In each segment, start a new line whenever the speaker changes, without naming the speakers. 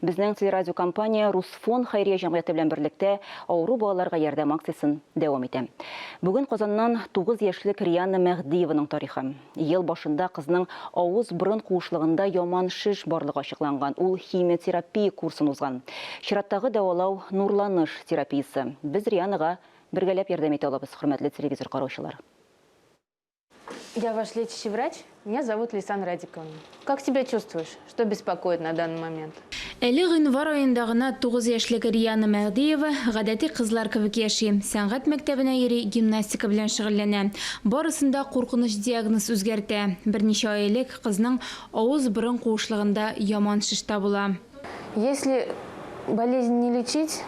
Безнең телерадиокомпания Русфон хайрия җәмгыяте белән берлектә авыру балаларга ярдәм акциясын дәвам итә. Бүген Казаннан 9 яшьлек Риана Мәгдиеваның тарихы. Ел башында кызның авыз-борын куышлыгында яман шиш барлыгы ачыкланган. Ул химиотерапия курсын узган. Чираттагы дәвалау нурланыш терапиясе. Без Рианага бергәләп ярдәм итә алабыз, хөрмәтле телевизор караучылар.
Я ваш лечащий врач. Меня зовут Лейсан Радиковна. Как себя чувствуешь? Что беспокоит на данный момент?
Әле гыйнвар аендагына 9 яшьлек Риана Мәгдиева гадәти кызлар кебек яши. Сәнгать мәктәбенә йөри, гимнастика белән шөгыльләнә. Барысында куркыныч диагноз үзгәртә. Берничә ай элек кызның авыз-борын куышлыгында яман шиш табыла.
Если болезнь не лечить,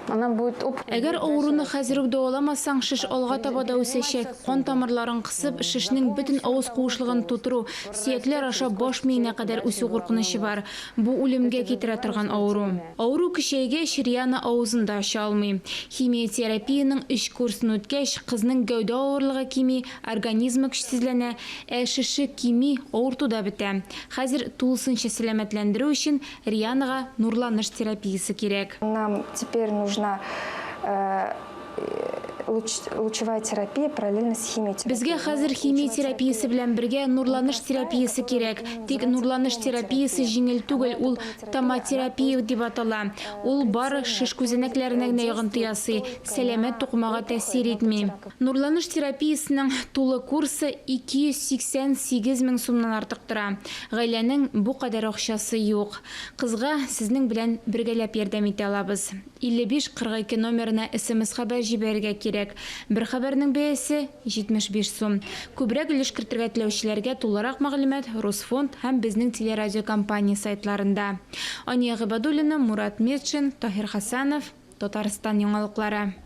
она будет
Әгәр авыруны хәзер үк дәваламасаң, шиш алга таба да үсәчәк. Кан тамырларын кысып, шишнең бөтен авыз куышлыгын тутыру, сөякләр аша баш миенә кадәр үсү куркынычы бар. Бу үлемгә китерә торган авыру. Авыру көчәйгәч, Риана авызында ача алмый. Химиотерапияның 3 курсын үткәч, кызның гәүдә авырлыгы кими, организмы көчсезләнә, шише кими, авыртуда бетә. Хәзер тулысынча сәламәтләндерү өчен Рианага нурланыш терапиясе кирәк.
Нам теперь нужна лучевая терапия параллельно с химиотерапией.
Безгә хәзер химиотерапиясе белән бергә нурланыш терапиясе кирәк. Тик нурланыш терапиясе җиңел түгел, ул томотерапия дип атала. Ул бары шиш күзәнәкләренә генә йогынты ясый, сәламәт тукмага тәэсир итми. Нурланыш терапиясенең тулы курсы 288 мең сумнан артык тора. Гаиләнең бу кадәр акчасы юк. Кызга сезнең белән бергәләп ярдәм итә алабыз. 55-42 номерына SMS хәбәр җибәрергә кирәк. Бер хәбәрнең бәясе 75 сум. Күбрәк өлеш кертергә теләүчеләргә тулырак мәгълүмат Русфонд һәм безнең телерадиокомпания сайтларында. Ания Гыйбадуллина, Мурат Медшин, Таһир Хасанов, Татарстан яңалыклары.